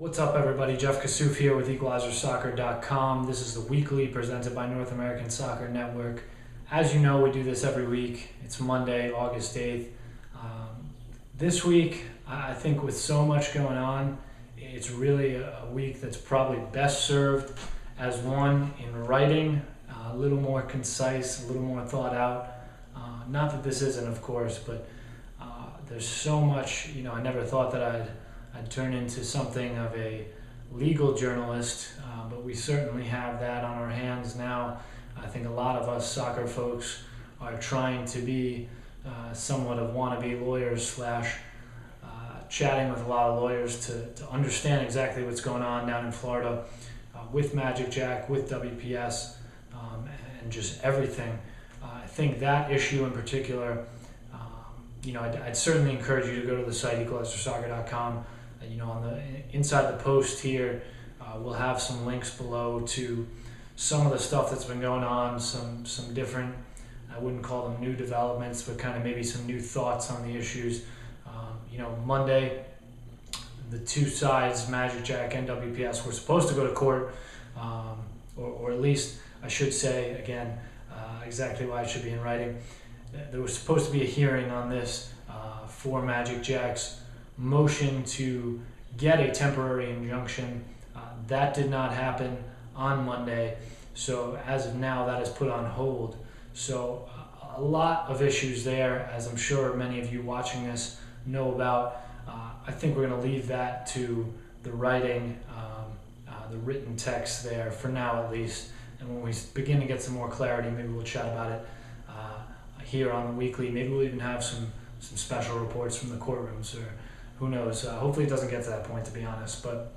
What's up, everybody? Jeff Kassouf here with EqualizerSoccer.com. This is the weekly presented by North American Soccer Network. As you know, we do this every week. It's Monday, August 8th. This week, I think with so much going on, it's really a week that's probably best served as one in writing, a little more concise, a little more thought out. Not that this isn't, of course, but there's so much, I never thought that I'd turn into something of a legal journalist, but we certainly have that on our hands now. I think a lot of us soccer folks are trying to be somewhat of wannabe lawyers slash chatting with a lot of lawyers to understand exactly what's going on down in Florida with Magic Jack, with WPS, and just everything. I think that issue in particular, I'd certainly encourage you to go to the site EqualizerSoccer.com. On the inside the post here, we'll have some links below to some of the stuff that's been going on, some different, I wouldn't call them new developments, but kind of maybe some new thoughts on the issues. Monday, the two sides, Magic Jack and WPS, were supposed to go to court, or at least I should say, again, exactly why it should be in writing. There was supposed to be a hearing on this for Magic Jack's motion to get a temporary injunction. That did not happen on Monday, so as of now that is put on hold. So a lot of issues there, as I'm sure many of you watching this know about. I think we're going to leave that to the writing, the written text there for now at least, and when we begin to get some more clarity, maybe we'll chat about it here on the weekly. Maybe we'll even have some special reports from the courtrooms, or who knows. Hopefully it doesn't get to that point, to be honest. But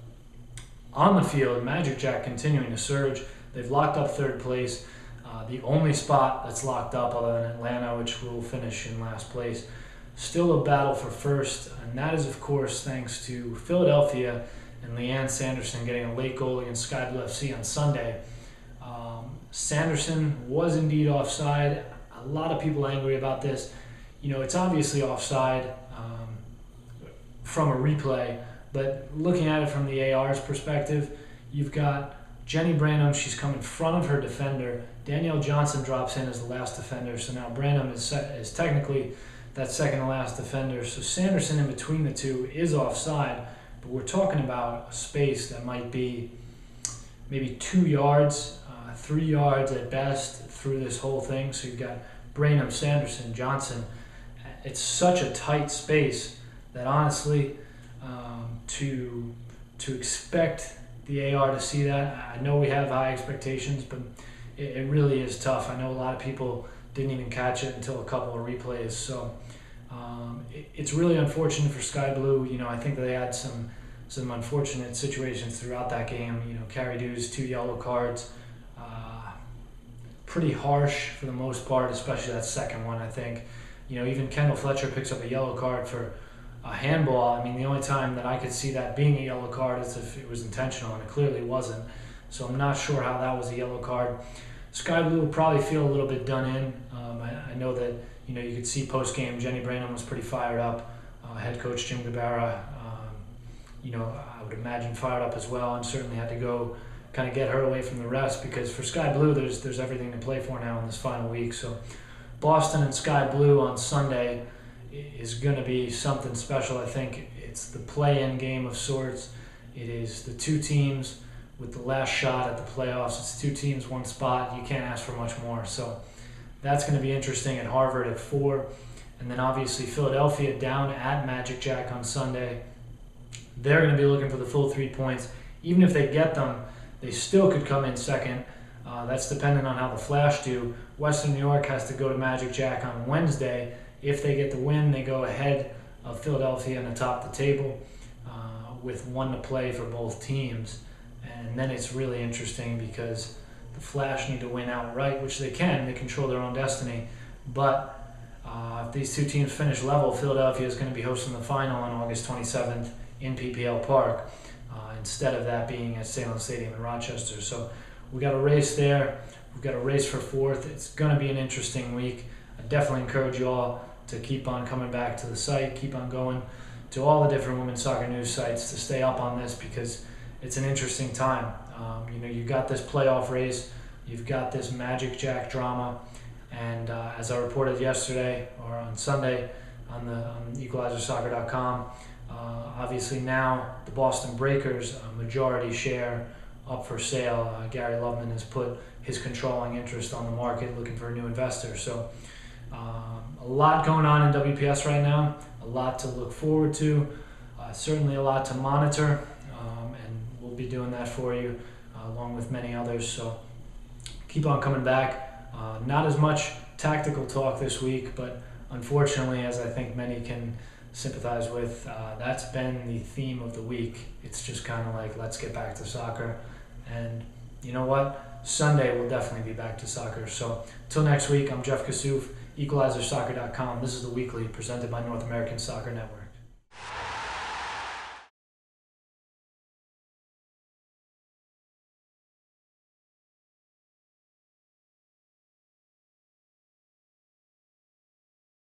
on the field, Magic Jack continuing to surge. They've locked up third place. The only spot that's locked up other than Atlanta, which will finish in last place. Still a battle for first, and that is, of course, thanks to Philadelphia and Leanne Sanderson getting a late goal against Sky Blue FC on Sunday. Sanderson was indeed offside. A lot of people angry about this. It's obviously offside from a replay, but looking at it from the AR's perspective, you've got Jenny Branham. She's come in front of her defender. Danielle Johnson drops in as the last defender, so now Branham is technically that second to last defender. So Sanderson in between the two is offside, but we're talking about a space that might be maybe 2 yards, 3 yards at best through this whole thing. So you've got Branham, Sanderson, Johnson. It's such a tight space that honestly, to expect the AR to see that, I know we have high expectations, but it really is tough. I know a lot of people didn't even catch it until a couple of replays. So it's really unfortunate for Sky Blue. I think they had some unfortunate situations throughout that game. Carrie Dew's 2 yellow cards, pretty harsh for the most part, especially that second one. I think, even Kendall Fletcher picks up a yellow card for a handball. I mean, the only time that I could see that being a yellow card is if it was intentional, and it clearly wasn't. So I'm not sure how that was a yellow card. Sky Blue will probably feel a little bit done in. I know that, you could see post-game Jenny Branham was pretty fired up. Head coach Jim Gabara, I would imagine fired up as well, and certainly had to go kind of get her away from the rest, because for Sky Blue, there's everything to play for now in this final week. So Boston and Sky Blue on Sunday is going to be something special. I think it's the play-in game of sorts. It is the two teams with the last shot at the playoffs. It's 2 teams, 1 spot. You can't ask for much more. So that's going to be interesting at Harvard at 4. And then obviously Philadelphia down at Magic Jack on Sunday. They're going to be looking for the full 3 points. Even if they get them, they still could come in second. That's dependent on how the Flash do. Western New York has to go to Magic Jack on Wednesday. If they get the win, they go ahead of Philadelphia and atop the table with 1 to play for both teams. And then it's really interesting because the Flash need to win outright, which they can. They control their own destiny. But if these 2 teams finish level, Philadelphia is going to be hosting the final on August 27th in PPL Park, instead of that being at Salem Stadium in Rochester. So we got a race there. We've got a race for 4th. It's going to be an interesting week. I definitely encourage you all to keep on coming back to the site, keep on going to all the different women's soccer news sites to stay up on this, because it's an interesting time. You've got this playoff race, you've got this Magic Jack drama, and as I reported yesterday or on Sunday on EqualizerSoccer.com, obviously now the Boston Breakers majority share up for sale. Gary Loveman has put his controlling interest on the market, looking for a new investor. So a lot going on in WPS right now, a lot to look forward to, certainly a lot to monitor, and we'll be doing that for you along with many others. So keep on coming back. Not as much tactical talk this week, but unfortunately, as I think many can sympathize with, that's been the theme of the week. It's just kind of like, let's get back to soccer. And you know what? Sunday we'll definitely be back to soccer. So till next week, I'm Jeff Kassouf, EqualizerSoccer.com. This is the Weekly presented by North American Soccer Network.